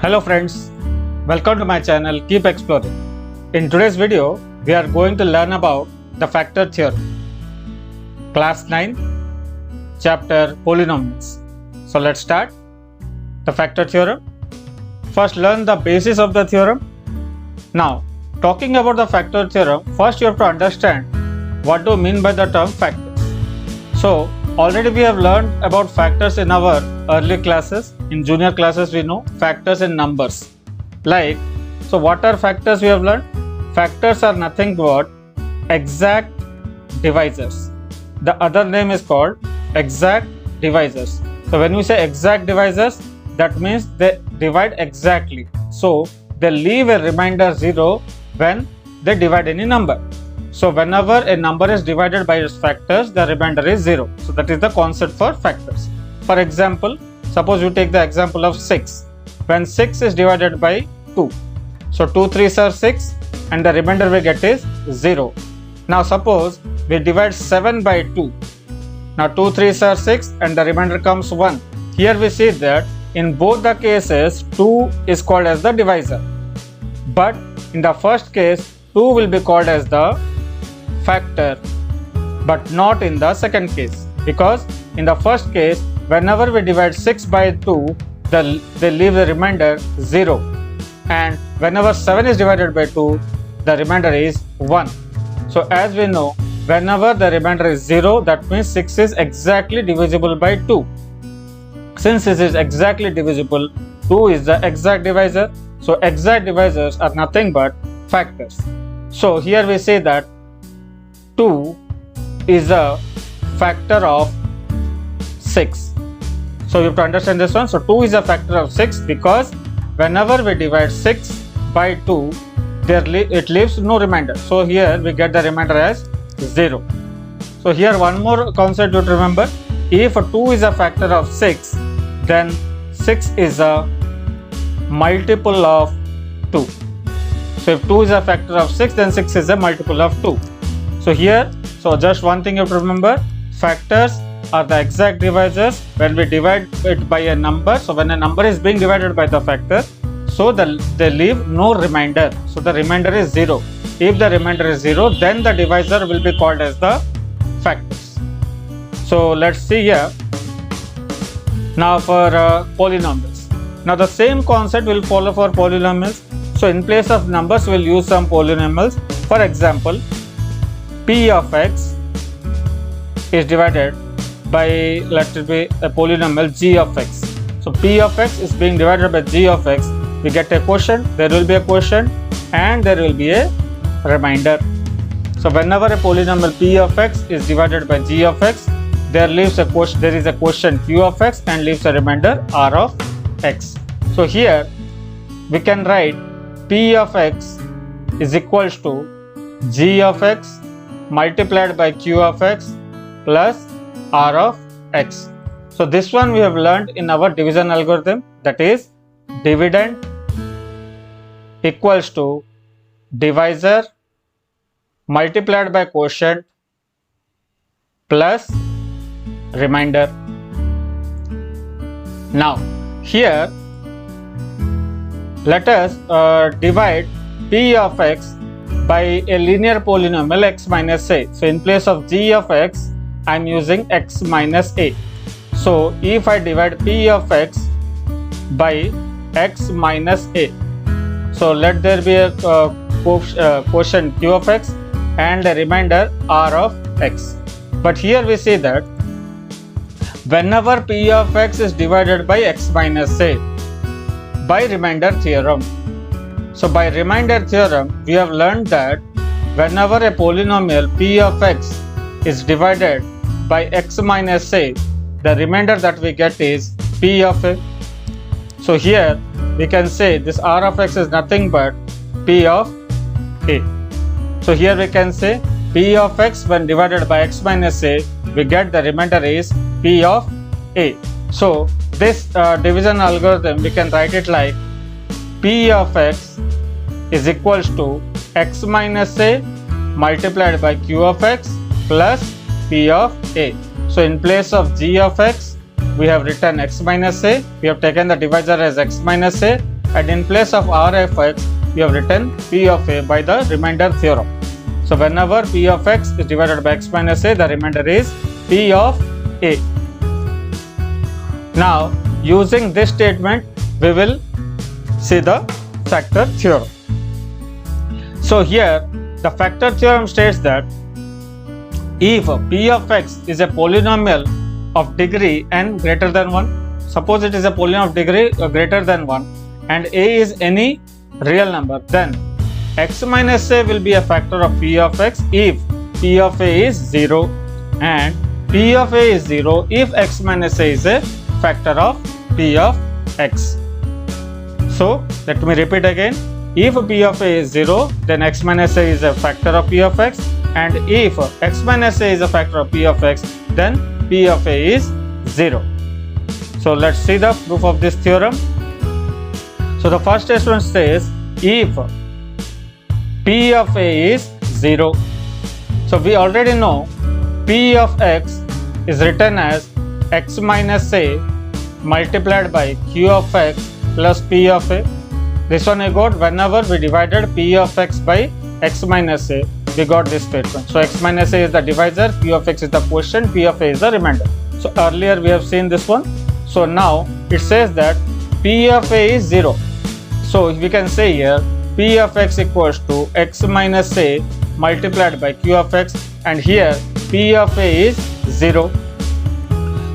Hello friends, welcome to my channel Keep Exploring. In today's video, we are going to learn about the factor theorem. Class 9, chapter Polynomials. So let's start the factor theorem. First learn the basis of the theorem. Now, talking about the factor theorem, first you have to understand what do you mean by the term factors. So, already we have learned about factors in our early classes. In junior classes we know factors in numbers. So what are factors we have learned? Factors are nothing but exact divisors. The other name is called exact divisors. So when we say exact divisors, that means they divide exactly. So they leave a remainder 0 when they divide any number. So whenever a number is divided by its factors, the remainder is 0. So that is the concept for factors. For example, suppose you take the example of 6. When 6 is divided by 2. So 2 3s are 6 and the remainder we get is 0. Now suppose we divide 7 by 2. Now 2 3s are 6 and the remainder comes 1. Here we see that in both the cases 2 is called as the divisor. But in the first case 2 will be called as the factor, but not in the second case, because in the first case whenever we divide 6 by 2 they leave the remainder 0, and whenever 7 is divided by 2 the remainder is 1. So as we know, whenever the remainder is 0, that means 6 is exactly divisible by 2. Since this is exactly divisible, 2 is the exact divisor. So exact divisors are nothing but factors. So here we say that 2 is a factor of 6. So you have to understand this one. So 2 is a factor of 6 because whenever we divide 6 by 2, it leaves no remainder. So here we get the remainder as 0. So here one more concept you have to remember. If 2 is a factor of 6, then 6 is a multiple of 2. So if 2 is a factor of 6, then 6 is a multiple of 2. So here, just one thing you have to remember, factors are the exact divisors when we divide it by a number. So when a number is being divided by the factor, so they leave no remainder. So the remainder is 0. If the remainder is 0, then the divisor will be called as the factors. So let's see here. Now for polynomials. Now the same concept will follow for polynomials. So in place of numbers, we'll use some polynomials. For example, P of x is divided by, let it be a polynomial G of x. So P of x is being divided by G of x. We get a quotient, there will be a quotient and there will be a remainder. So whenever a polynomial P of x is divided by G of x, there is a quotient Q of x and leaves a remainder R of x. So here we can write P of x is equals to G of x multiplied by Q of x plus R of x. So this one we have learned in our division algorithm, that is dividend equals to divisor multiplied by quotient plus remainder. Now here let us divide P of x by a linear polynomial x minus a. So in place of G of x, I am using x minus a. So if I divide P of x by x minus a, so let there be a quotient Q of x and a remainder R of x. But here we see that whenever P of x is divided by x minus a, by remainder theorem. So by remainder theorem, we have learned that whenever a polynomial P of x is divided by x minus a, the remainder that we get is P of a. So here we can say this R of x is nothing but P of a. So here we can say P of x when divided by x minus a, we get the remainder is P of a. So this division algorithm we can write it like P of x is equals to x minus a multiplied by Q of x plus P of a. So in place of G of x, we have written x minus a. We have taken the divisor as x minus a and in place of r of x, we have written p of a by the remainder theorem. So whenever p of x is divided by x minus a, the remainder is p of a. Now using this statement, we will see the factor theorem. So here the factor theorem states that if p of x is a polynomial of degree n greater than 1, suppose it is a polynomial of degree greater than 1 and a is any real number, then x minus a will be a factor of p of x if p of a is 0 and p of a is 0 if x minus a is a factor of p of x. So let me repeat again. If p of a is 0, then x minus a is a factor of p of x, and if x minus a is a factor of p of x, then p of a is 0. So let's see the proof of this theorem. So the first statement says if p of a is 0. So we already know p of x is written as x minus a multiplied by q of x plus p of a. This one I got whenever we divided p of x by x minus a, we got this statement. So x minus a is the divisor, q of x is the quotient, p of a is the remainder. So earlier we have seen this one. So now it says that p of a is 0. So we can say here p of x equals to x minus a multiplied by q of x, and here p of a is 0.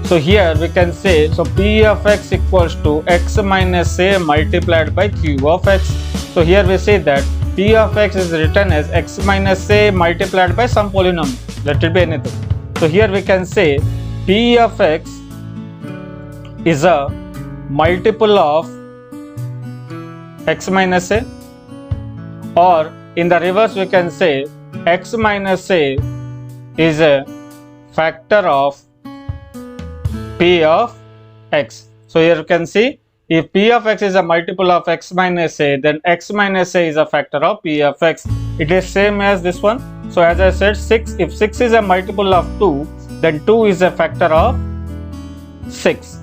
So here we can say, so p of x equals to x minus a multiplied by q of x. So here we say that p of x is written as x minus a multiplied by some polynomial, let it be anything. So here we can say p of x is a multiple of x minus a, or in the reverse we can say x minus a is a factor of p of x. So here you can see if p of x is a multiple of x minus a, then x minus a is a factor of p of x. It is same as this one. So as I said, 6, if 6 is a multiple of 2, then 2 is a factor of 6.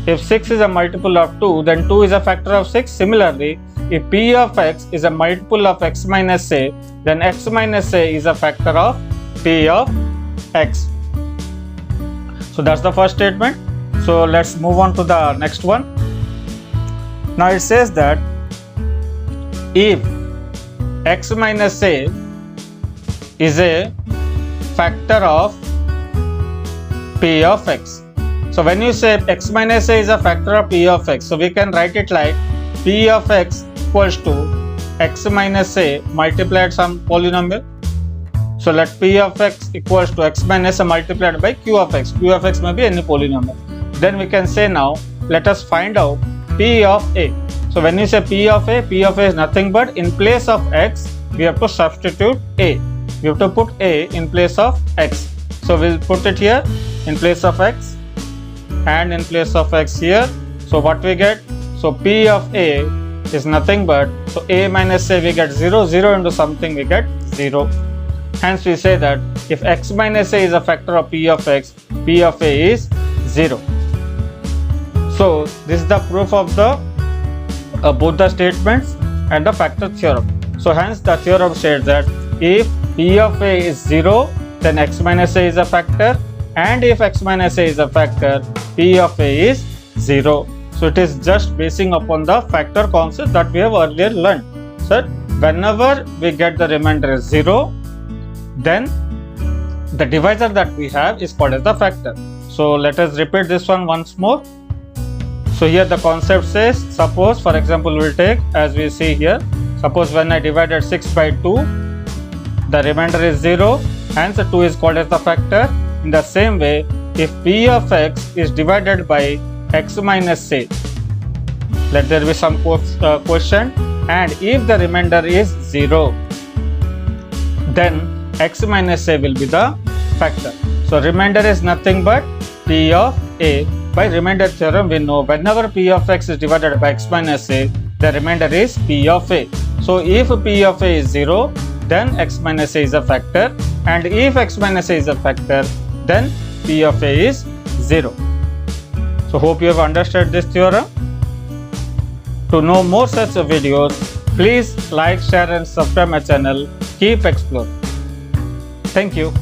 If 6 is a multiple of 2, then 2 is a factor of 6. Similarly, if p of x is a multiple of x minus a, then x minus a is a factor of p of x. So that's the first statement. So let's move on to the next one. Now it says that if x minus a is a factor of p of x. So when you say x minus a is a factor of p of x, so we can write it like p of x equals to x minus a multiplied some polynomial. So let p of x equals to x minus a multiplied by q of x. Q of x may be any polynomial. Then we can say now, let us find out p of a. So when you say p of a is nothing but in place of x, we have to substitute a. We have to put a in place of x. So we'll put it here in place of x and in place of x here. So what we get? So p of a is nothing but, so a minus a we get 0, 0 into something we get 0. Hence we say that if x minus a is a factor of p of x, p of a is 0. So this is the proof of the both the statements and the factor theorem. So hence the theorem states that if p of a is 0, then x minus a is a factor, and if x minus a is a factor, p of a is 0. So it is just basing upon the factor concept that we have earlier learned. So whenever we get the remainder as 0, then the divisor that we have is called as the factor. So let us repeat this one once more. So here the concept says, suppose for example we will take, as we see here, suppose when I divided 6 by 2, the remainder is 0, hence 2 is called as the factor. In the same way, if p of x is divided by x minus a, let there be some question, and if the remainder is 0, then x minus a will be the factor. So remainder is nothing but p of a. By remainder theorem we know whenever p of x is divided by x minus a, the remainder is p of a. So if p of a is 0, then x minus a is a factor, and if x minus a is a factor, then p of a is 0. So hope you have understood this theorem. To know more such videos, please like, share and subscribe my channel. Keep exploring. Thank you.